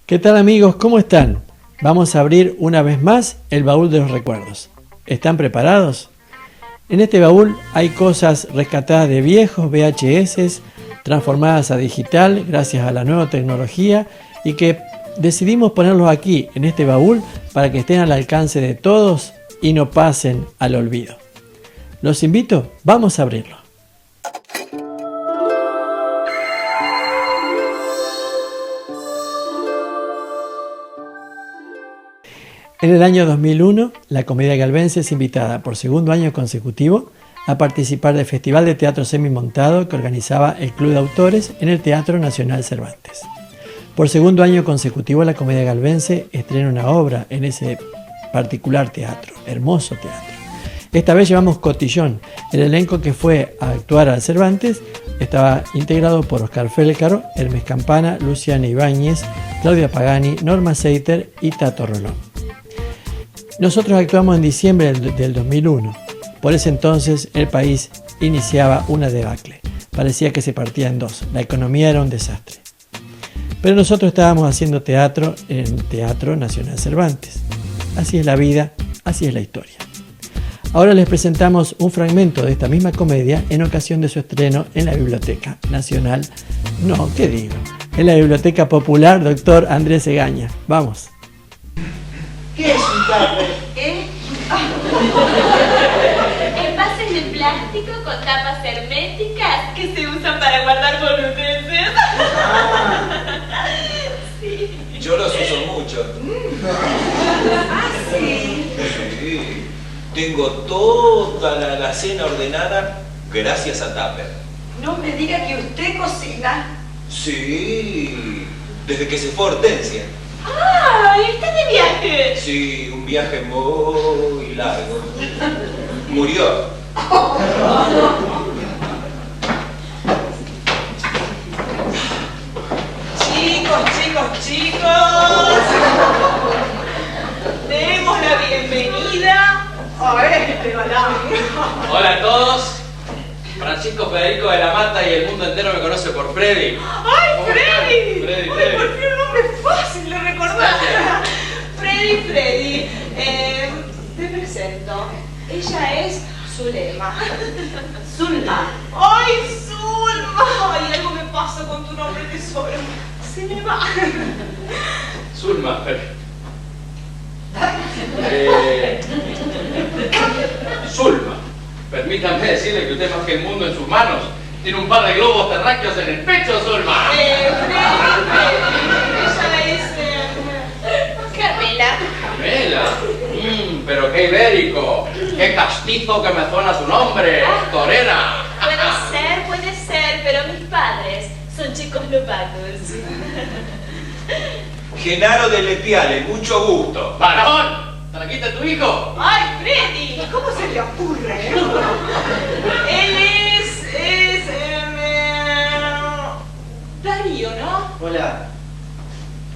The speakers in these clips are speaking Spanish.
¿Qué tal amigos? ¿Cómo están? Vamos a abrir una vez más el baúl de los recuerdos. ¿Están preparados? En este baúl hay cosas rescatadas de viejos VHS, transformadas a digital gracias a la nueva tecnología y que decidimos ponerlos aquí en este baúl para que estén al alcance de todos y no pasen al olvido. Los invito, vamos a abrirlo. En el año 2001, la Comedia Galvense es invitada por segundo año consecutivo a participar del Festival de Teatro Semimontado que organizaba el Club de Autores en el Teatro Nacional Cervantes. Por segundo año consecutivo, la Comedia Galvense estrena una obra en ese particular teatro, hermoso teatro. Esta vez llevamos Cotillón. El elenco que fue a actuar al Cervantes estaba integrado por Oscar Felcaro, Hermes Campana, Luciana Ibáñez, Claudia Pagani, Norma Seiter y Tato Rolón. Nosotros actuamos en diciembre del 2001. Por ese entonces el país iniciaba una debacle. Parecía que se partía en dos. La economía era un desastre. Pero nosotros estábamos haciendo teatro en el Teatro Nacional Cervantes. Así es la vida, así es la historia. Ahora les presentamos un fragmento de esta misma comedia en ocasión de su estreno en la Biblioteca Nacional. No, ¿qué digo? En la Biblioteca Popular Dr. Andrés Egaña. Vamos. ¿Qué es un tupper? Envases de plástico con tapas herméticas que se usan para guardar boludeces. Sí. Yo los uso mucho. Ah, sí. Sí. Tengo toda la alacena ordenada gracias a tupper. No me diga que usted cocina. Sí, desde que se fue Hortensia. ¡Ah! ¿Estás de viaje? Sí, un viaje muy largo. Murió. Chicos, demos la bienvenida a este galán. Hola a todos, Francisco Federico de la Mata y el mundo entero me conoce por Freddy. ¡Ay, Freddy! Freddy. ¡Ay, por fin un nombre fácil de recordar! Gracias. Freddy, te presento. Ella es Zulema. Zulma. ¡Ay, Zulma! Ay, algo me pasa con tu nombre, tesoro. Se me va. Zulma. Zulma, permítanme decirle que usted más que el mundo en sus manos tiene un par de globos terráqueos en el pecho, Zulma. Freddy. Ella es... Carmela. Carmela. Pero qué ibérico, qué castizo que me suena su nombre, torera. Puede ser, pero mis padres son checoslovacos. Genaro de Lepiale, mucho gusto. ¡Varón! ¿Trajiste a tu hijo? ¡Ay, Freddy! ¿Cómo se le ocurre? Él es Darío, ¿no? Hola.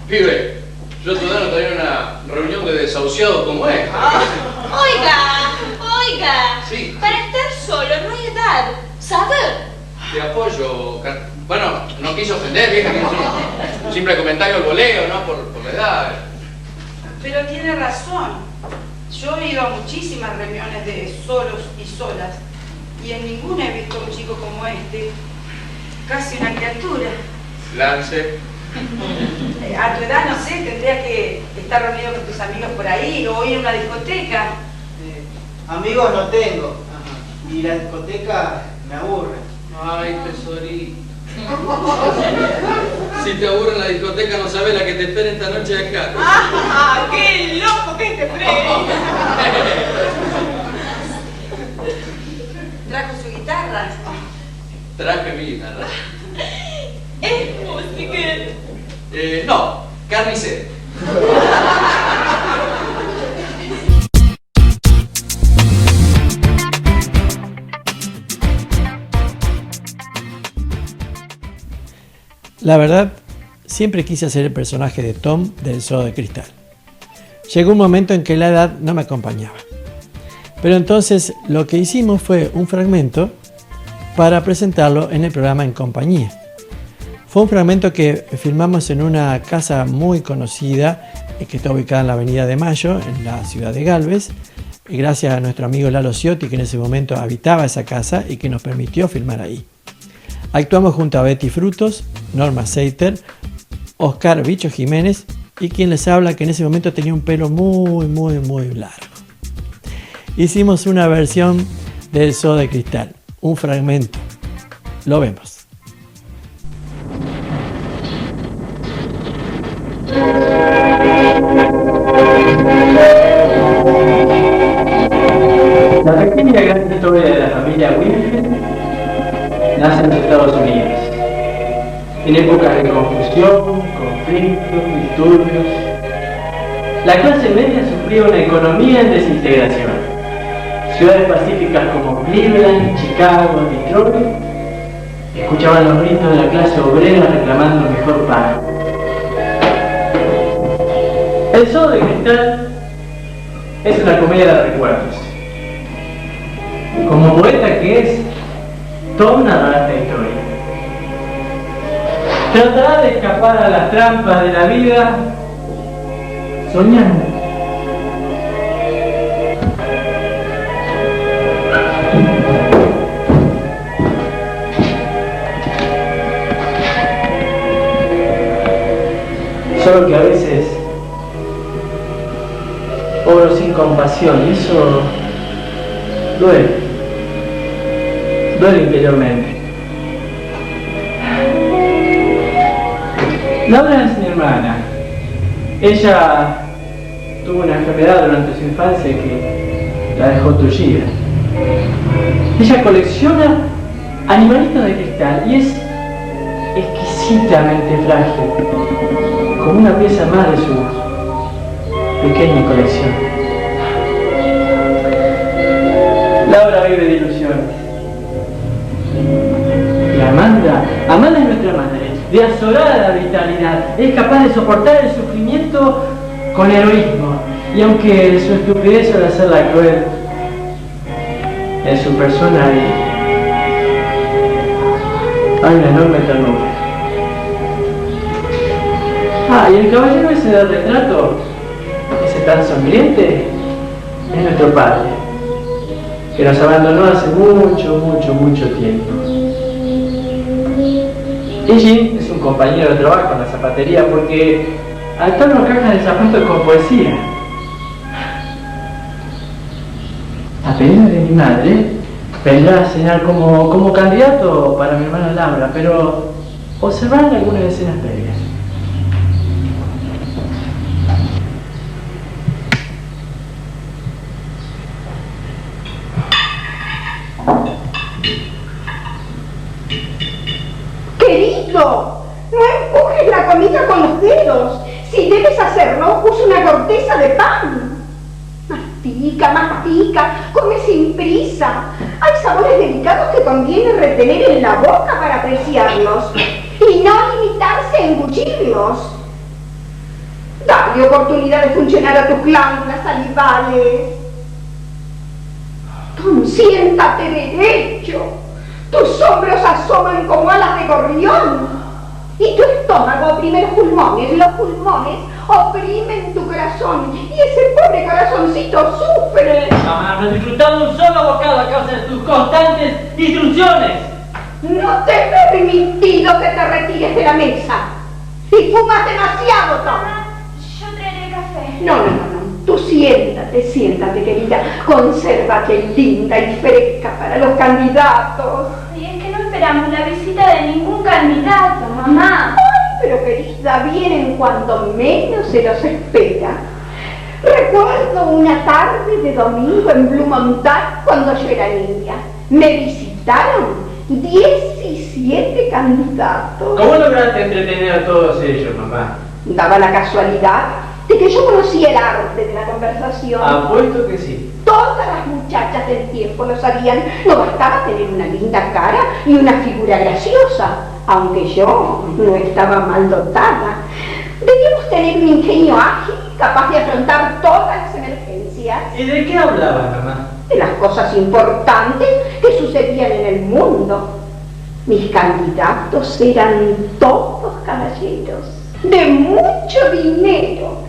Pibe, yo todavía no tenía una reunión de desahuciados como esta. Oiga. Sí. Para estar solo no hay edad, ¿sabe? Te apoyo, bueno, no quise ofender, vieja, que es un simple comentario al voleo, ¿no? Por la edad. Pero tiene razón. Yo he ido a muchísimas reuniones de solos y solas y en ninguna he visto a un chico como este. Casi una criatura. Lance. A tu edad, no sé, tendrías que estar reunido con tus amigos por ahí o ir a una discoteca. Amigos no tengo. Y la discoteca me aburre. Ay, tesorito. Si te aburre en la discoteca, no sabes la que te espera esta noche acá. ¡Ah! ¡Qué loco que este Freddy! ¿Trajo su guitarra? Traje mi guitarra. Es música. No, carnicero. La verdad, siempre quise hacer el personaje de Tom del Zoo de Cristal. Llegó un momento en que la edad no me acompañaba. Pero entonces lo que hicimos fue un fragmento para presentarlo en el programa En Compañía. Fue un fragmento que filmamos en una casa muy conocida que está ubicada en la Avenida de Mayo, en la ciudad de Galvez, gracias a nuestro amigo Lalo Ciotti, que en ese momento habitaba esa casa y que nos permitió filmar ahí. Actuamos junto a Betty Frutos, Norma Seiter, Oscar Bicho Jiménez y quien les habla, que en ese momento tenía un pelo muy largo. Hicimos una versión del Zoo de Cristal, un fragmento. Lo vemos. La pequeña y gran historia de la familia Winfield nace en los Estados Unidos. En épocas de confusión, conflictos, disturbios, la clase media sufría una economía en desintegración. Ciudades pacíficas como Cleveland, Chicago, Detroit escuchaban los gritos de la clase obrera reclamando mejor pago. El Zoo de Cristal es una comedia de recuerdos. Como poeta que es, Tom narrará esta historia. Tratará de escapar a las trampas de la vida soñando. Solo que a veces obro sin compasión y eso duele interiormente. Laura es mi hermana. Ella tuvo una enfermedad durante su infancia que la dejó tullida. Ella colecciona animalitos de cristal y es exquisitamente frágil, como una pieza más de su pequeña colección. Laura vive de ilusiones. Y Amanda es nuestra madre, de azorada vitalidad, es capaz de soportar el sufrimiento con heroísmo. Y aunque su estupidez suele hacerla cruel, en su persona hay una enorme ternura. Y el caballero ese del retrato, ese tan sonriente, es nuestro padre, que nos abandonó hace mucho tiempo. Y Jim es un compañero de trabajo en la zapatería porque alterno cajas de zapatos con poesía. A pedido de mi madre, vendrá a cenar como candidato para mi hermana Laura, pero observar algunas escenas previas. Querido, no empujes la comida con los dedos. Si debes hacerlo, usa una corteza de pan. Mastica, come sin prisa. Hay sabores delicados que conviene retener en la boca para apreciarlos y no limitarse a engullirlos. Dale oportunidad de funcionar a tus glándulas salivales. Tom, siéntate derecho. Tus hombros asoman como alas de gorrión. Y tu estómago oprime los pulmones oprimen tu corazón. Y ese pobre corazoncito sufre. Mamá, no he disfrutado un solo bocado a causa de tus constantes instrucciones. No te he permitido que te retires de la mesa. Y fumas demasiado, Tom. Yo traeré café. No. Tú siéntate, querida. Consérvate linda y fresca para los candidatos. Y es que no esperamos la visita de ningún candidato, mamá. Ay, pero querida, vienen cuando menos se los espera. Recuerdo una tarde de domingo en Blue Mountain cuando yo era niña. Me visitaron 17 candidatos. ¿Cómo lograste entretener a todos ellos, mamá? Daba la casualidad de que yo conocía el arte de la conversación. Apuesto que sí. Todas las muchachas del tiempo lo sabían. No bastaba tener una linda cara y una figura graciosa, aunque yo no estaba mal dotada. Debíamos tener un ingenio ágil, capaz de afrontar todas las emergencias. ¿Y de qué hablaba, mamá? De las cosas importantes que sucedían en el mundo. Mis candidatos eran todos caballeros, de mucho dinero.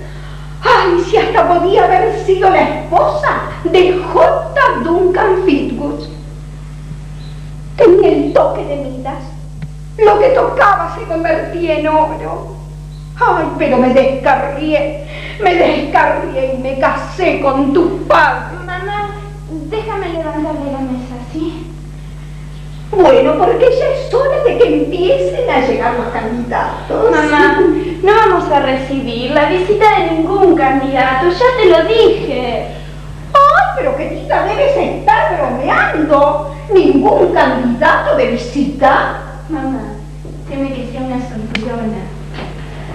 Ay, si hasta podía haber sido la esposa de J. Duncan Fitwood. Tenía el toque de Midas. Lo que tocaba se convertía en oro. Ay, pero me descarrié y me casé con tu padre. Mamá, déjame levantarle la mesa, ¿sí? Bueno, porque ya es hora de que empiecen a llegar los candidatos. Mamá, no vamos a recibir la visita de ningún candidato, ya te lo dije. Ay, pero querida, debes estar bromeando. ¿Ningún candidato de visita? Mamá, teme que sea una solterona.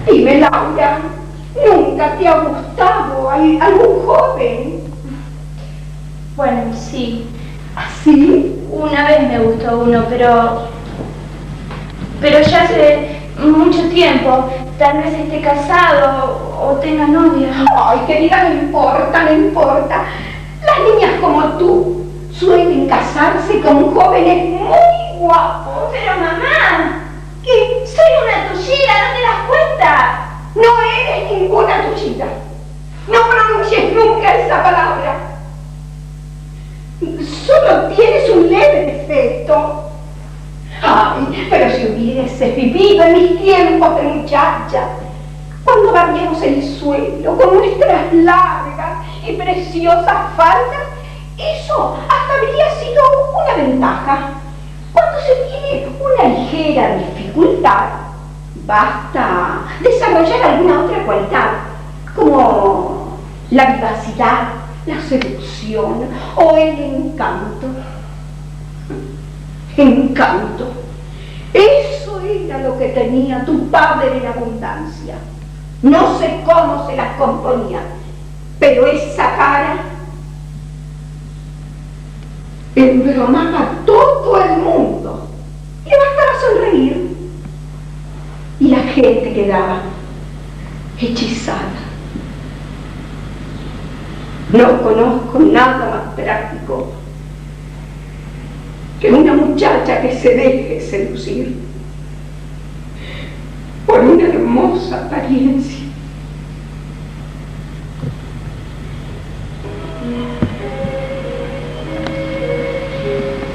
Dime, Laura, ¿nunca te ha gustado algún joven? Bueno, sí. ¿Así? Una vez me gustó uno, pero ya hace mucho tiempo. Tal vez esté casado o tenga novia. Ay, querida, no importa. Las niñas como tú suelen casarse con jóvenes muy guapos. Pero mamá, ¿qué? soy una tullida, ¿no te das cuenta? No eres ninguna tullida. No pronuncies nunca esa palabra. Solo tienes un leve defecto. Ay, pero si hubieses vivido en mis tiempos de muchacha, cuando barríamos el suelo con nuestras largas y preciosas faldas, eso hasta habría sido una ventaja. Cuando se tiene una ligera dificultad, basta desarrollar alguna otra cualidad, como la vivacidad, la seducción o el encanto. Encanto. Eso era lo que tenía tu padre en abundancia. No sé cómo se las componía, pero esa cara embromaba a todo el mundo. Le bastaba sonreír y la gente quedaba hechizada. No conozco nada más práctico que una muchacha que se deje seducir por una hermosa apariencia.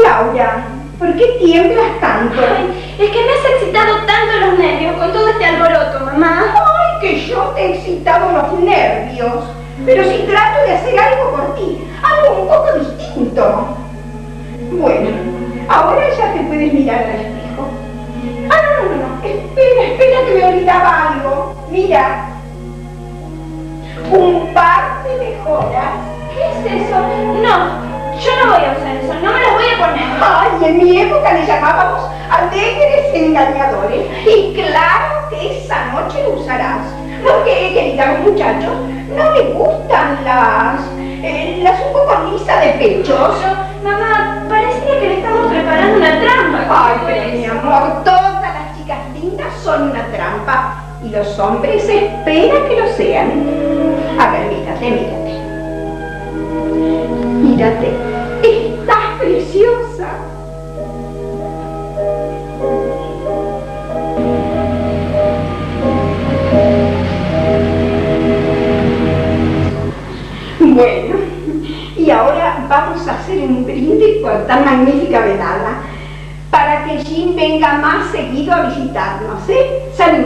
Laura, ¿por qué tiemblas tanto? Ay, es que me has excitado tanto los nervios con todo este alboroto, mamá. Ay, que yo te he excitado los nervios. Pero si trato de hacer algo por ti, algo un poco distinto. Bueno, ahora ya te puedes mirar al espejo. Ah, no. Espera que me olvidaba algo. Mira. Un par de mejoras. ¿Qué es eso? No, yo no voy a usar eso, no me las voy a poner. Ay, en mi época le llamábamos alegres engañadores. Y claro que esa noche lo usarás. Porque, queridos muchachos, no me gustan las un poco lisas de pechos. Mamá, parecía que le estamos preparando una trampa. Ay, pero mi amor, todas las chicas lindas son una trampa. Y los hombres esperan que lo sean. A ver, mírate. Mírate, estás preciosa. Bueno, y ahora vamos a hacer un brindis por tan magnífica velada, para que Jim venga más seguido a visitarnos, ¿eh? ¡Salud!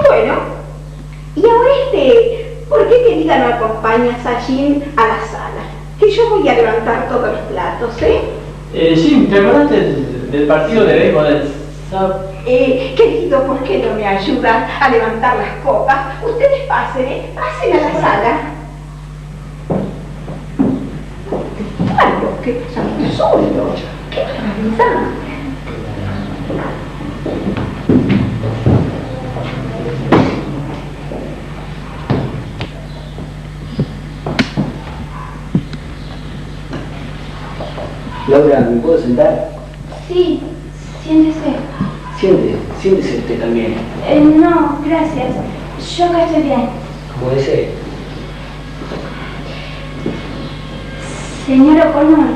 Bueno, y ahora ¿por qué, querida, no acompañas a Jim a la sala? Que yo voy a levantar todos los platos, ¿eh? Jim, ¿te acuerdas del partido de béisbol del sábado? Querido, ¿por qué no me ayudan a levantar las copas? Ustedes pasen a la sala. Claro, que están solos. ¡Qué barbaridad! Laura, ¿me puedo sentar? Sí, siéntese. Siéntese usted también. No, gracias. Yo acá estoy bien. ¿Cómo desee? Señor O'Connor,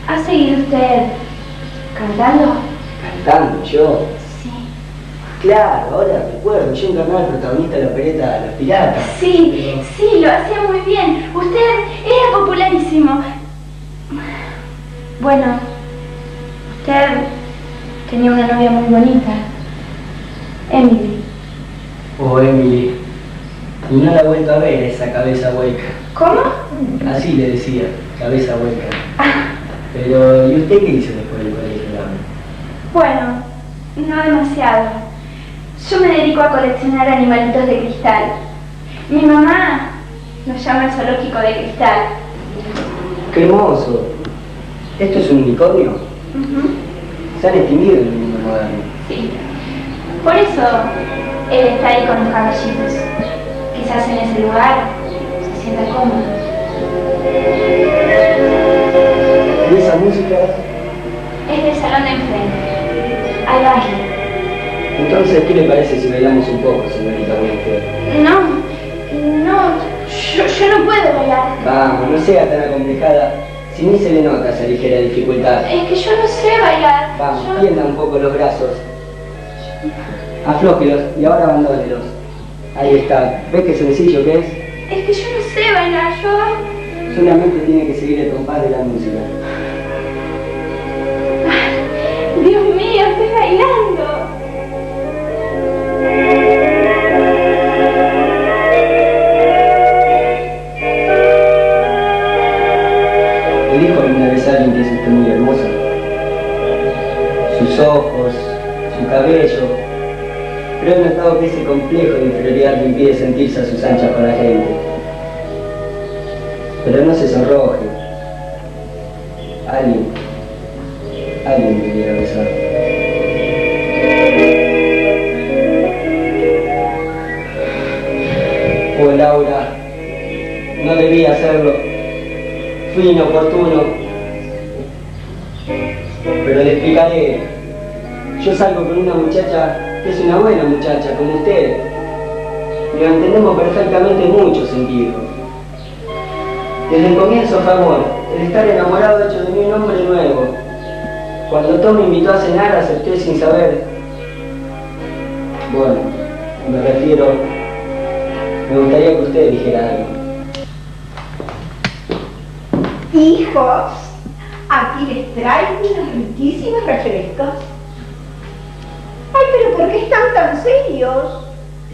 ¿ha seguido usted cantando? ¿Cantando yo? Sí. Claro, ahora recuerdo, yo encarnaba al protagonista de la opereta Los Piratas. Sí, sí, lo hacía muy bien. Usted era popularísimo. Bueno, usted tenía una novia muy bonita, Emily. Oh, Emily. Y no la he vuelto a ver, esa cabeza hueca. ¿Cómo? Así le decía, cabeza hueca. Pero, ¿y usted qué hizo después del colegio? Bueno, no demasiado. Yo me dedico a coleccionar animalitos de cristal. Mi mamá nos llama el zoológico de cristal. ¡Qué hermoso! ¿Esto es un unicornio? Se han extinguido en el mundo moderno. Sí. Por eso él está ahí con los caballitos. Quizás en ese lugar se sienta cómodo. ¿Y esa música? Es del salón de enfrente. Al baile. Entonces, ¿qué le parece si bailamos un poco, señorita Winfield? No, yo no puedo bailar. Vamos, no sea tan acomplejada. Si ni se le nota esa ligera dificultad. Es que yo no sé bailar. Vamos, tienda un poco los brazos. Aflójelos y ahora abandónelos. Ahí está. ¿Ves qué sencillo que es? Es que yo no sé bailar, yo... Solamente tiene que seguir el compás de la música. Dios mío, estoy bailando. Me dijo alguna vez alguien que es usted muy hermosa. Sus ojos, su cabello. Pero he notado que ese complejo de inferioridad le impide sentirse a sus anchas con la gente. Pero no se sonroje. Alguien me quiera besar. Oh, Laura, no debía hacerlo. Fui inoportuno. Pero le explicaré. Yo salgo con una muchacha que es una buena muchacha, como usted. Y lo entendemos perfectamente en muchos sentidos. Desde el comienzo fue amor, el estar enamorado ha hecho de mí un hombre nuevo. Cuando Tom me invitó a cenar, acepté sin saber. Bueno, me refiero... Me gustaría que usted dijera algo. Hijos, aquí les traigo unos riquísimos refrescos. Ay, pero ¿por qué están tan serios?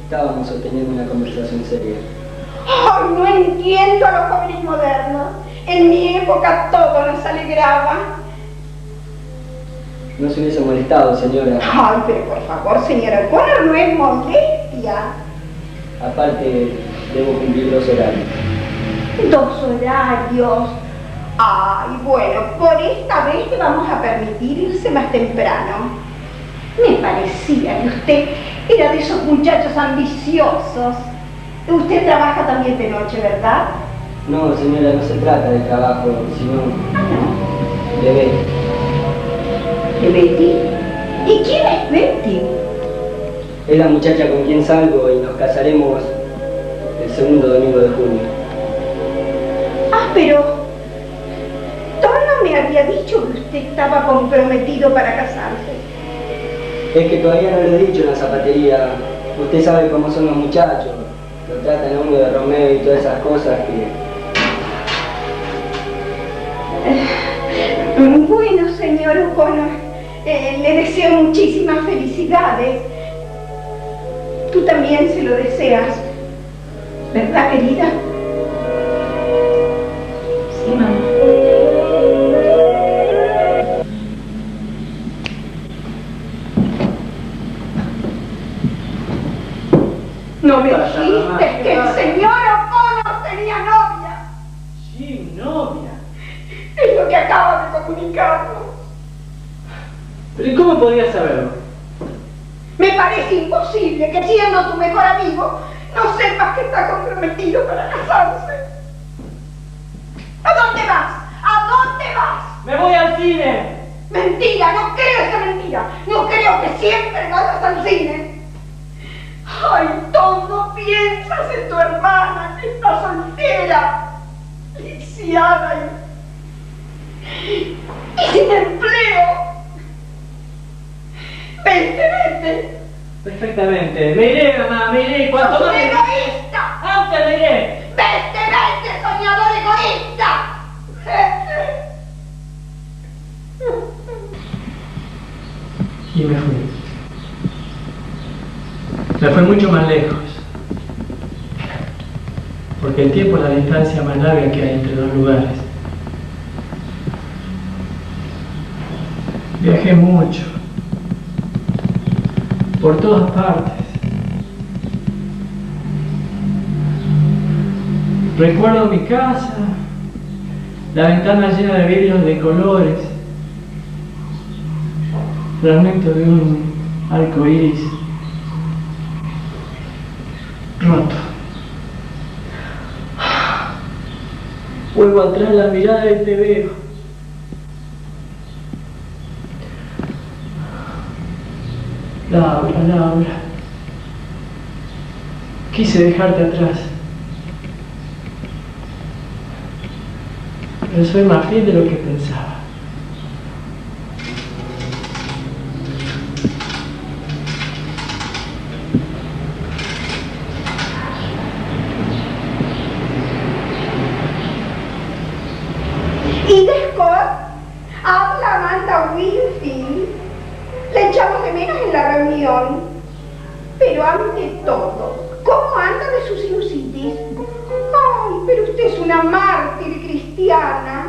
Estábamos sosteniendo una conversación seria. Ay, no entiendo a los jóvenes modernos. En mi época todo nos alegraba. No se hubiese molestado, señora. Ay, pero por favor, señora O'Connor, no es molestia. Aparte, debo cumplir 2 horarios. 2 horarios. Ay, bueno, por esta vez le vamos a permitir irse más temprano. Me parecía que usted era de esos muchachos ambiciosos. Usted trabaja también de noche, ¿verdad? No, señora, no se trata de trabajo, sino... ¿No? de Betty. ¿De Betty? ¿Y quién es Betty? Es la muchacha con quien salgo y nos casaremos el segundo domingo de junio. Ah, pero... Tom no me había dicho que usted estaba comprometido para casarse. Es que todavía no lo he dicho en la zapatería. Usted sabe cómo son los muchachos. Lo tratan a uno de Romeo y todas esas cosas que... Bueno, señor O'Connor, le deseo muchísimas felicidades. Tú también se lo deseas, ¿verdad, querida? Sí, mamá. ¿No me dijiste que el señor O'Connor tenía novia? Sí, novia. Es lo que acaba de comunicarnos. ¿Pero y cómo podías saberlo? Me parece imposible que siendo tu mejor amigo no sepas que está comprometido para casarse. ¿A dónde vas? ¿A dónde vas? ¡Me voy al cine! Mentira, no creo esa mentira. No creo que siempre vayas al cine. Ay, Tom, no piensas en tu hermana que está soltera. lisiada y sin empleo. Vete. Perfectamente. Me iré, mamá, me iré. ¿Cuánto ¡Sos más? un egoísta! Antes me iré. Vete, soñador egoísta. Y me fui. Me fui mucho más lejos. Porque el tiempo es la distancia más larga que hay entre dos lugares. Viajé mucho. Por todas partes. Recuerdo mi casa, la ventana llena de vidrios de colores, fragmento de un arco iris roto. Vuelvo atrás la mirada y te veo. Laura. Quise dejarte atrás. Pero soy más fiel de lo que pensaba. Y de Scott habla Amanda Winfield. Le echamos de menos en la reunión. Pero ante todo, ¿cómo anda de su sinusitis? Ay, pero usted es una mártir cristiana.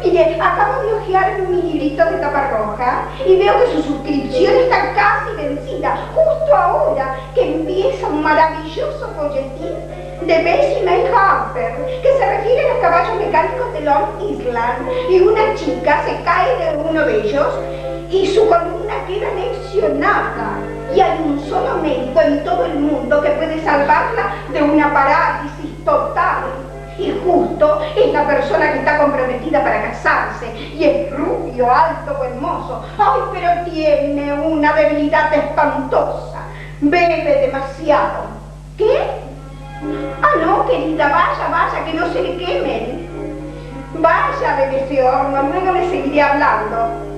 Mire, acabo de hojear en mi librito de tapa roja y veo que su suscripción está casi vencida, justo ahora que empieza un maravilloso folletín de Bessie May Harper, que se refiere a los caballos mecánicos de Long Island, y una chica se cae de uno de ellos y su columna queda lesionada. Y hay un solo médico en todo el mundo que puede salvarla de una parálisis total. Y justo es la persona que está comprometida para casarse. Y es rubio, alto o hermoso. Ay, pero tiene una debilidad espantosa. Bebe demasiado. ¿Qué? Ah, no, querida, vaya, que no se le quemen. Vaya de ese horno, luego le seguiré hablando.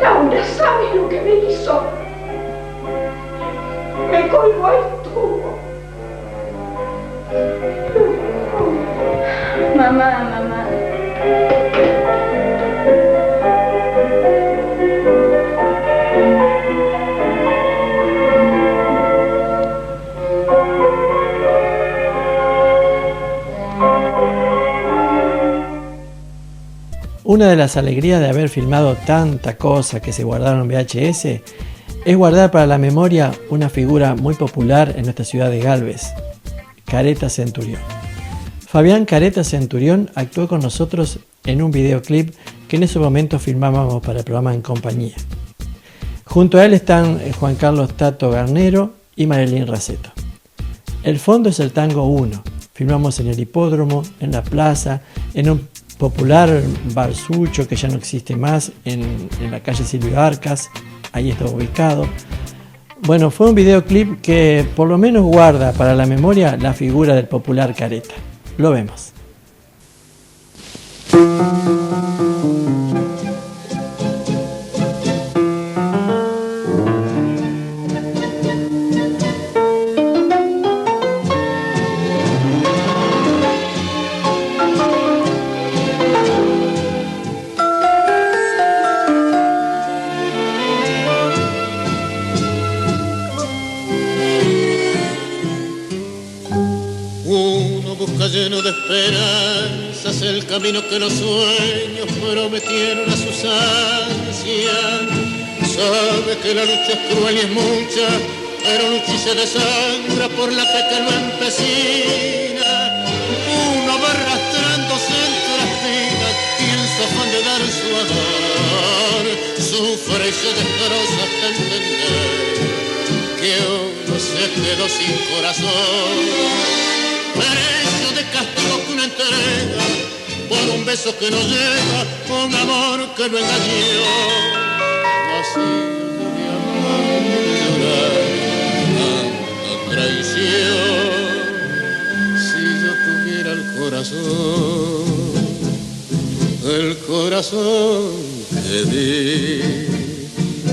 Laura, ¿sabes lo que me hizo? Me colgó el tubo. Mamá. Una de las alegrías de haber filmado tanta cosa que se guardaron en VHS es guardar para la memoria una figura muy popular en nuestra ciudad de Galvez, Careta Centurión. Fabián Careta Centurión actuó con nosotros en un videoclip que en ese momento filmábamos para el programa En Compañía. Junto a él están Juan Carlos Tato Garnero y Marilyn Raceto. El fondo es el Tango 1. Filmamos en el hipódromo, en la plaza, en un popular barsucho que ya no existe más en la calle Silvio Arcas, ahí está ubicado. Bueno, fue un videoclip que por lo menos guarda para la memoria la figura del popular Careta. Lo vemos. Lleno de esperanzas el camino que los sueños prometieron a sus ansias. Sabe que la lucha es cruel y es mucha, pero lucha y se desangra por la fe que lo empecina. Uno va arrastrándose entre las espinas y en su afán de dar su amor sufre y se destroza hasta entender que uno se quedó sin corazón. Precio de castigo que una entrega por un beso que no llega, un amor que lo engañó. Vacío de amor y de llorar, traición. Si yo tuviera el corazón que di,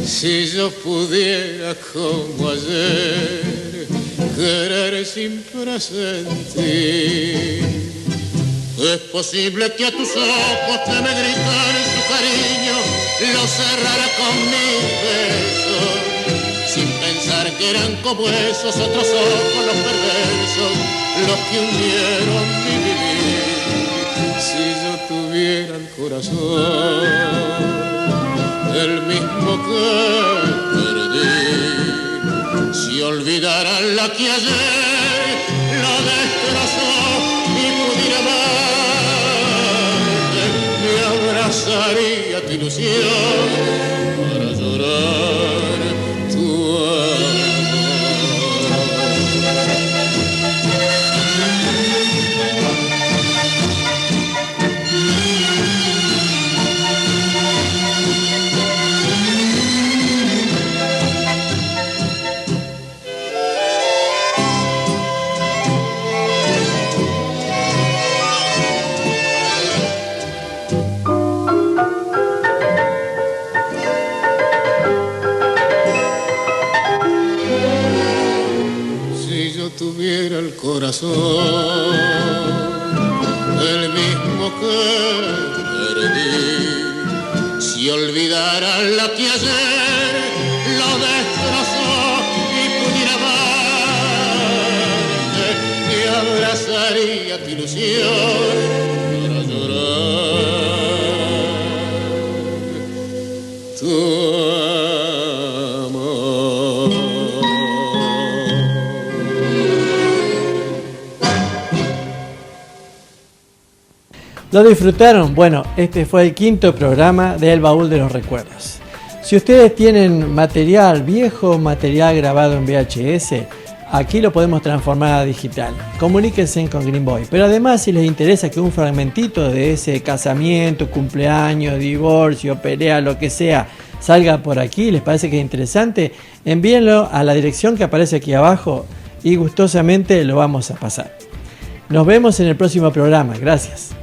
si yo pudiera como ayer querer sin presentir. Es posible que a tus ojos que me gritan su cariño lo cerrara con mis besos, sin pensar que eran como esos otros ojos los perversos, los que hundieron mi vivir. Si yo tuviera el corazón, el mismo que perdí, si olvidara la que ayer lo destrozó y pudiera amarte, me abrazaría tu ilusión para llorar tu tuviera el corazón, el mismo que perdí, si olvidara la que ayer lo destrozó y pudiera amarte, me abrazaría tu ilusión para llorar tu ¿Lo disfrutaron? Bueno, este fue el quinto programa de El Baúl de los Recuerdos. Si ustedes tienen material viejo, material grabado en VHS, aquí lo podemos transformar a digital. Comuníquense con Green Boy. Pero además, si les interesa que un fragmentito de ese casamiento, cumpleaños, divorcio, pelea, lo que sea, salga por aquí, les parece que es interesante, envíenlo a la dirección que aparece aquí abajo y gustosamente lo vamos a pasar. Nos vemos en el próximo programa. Gracias.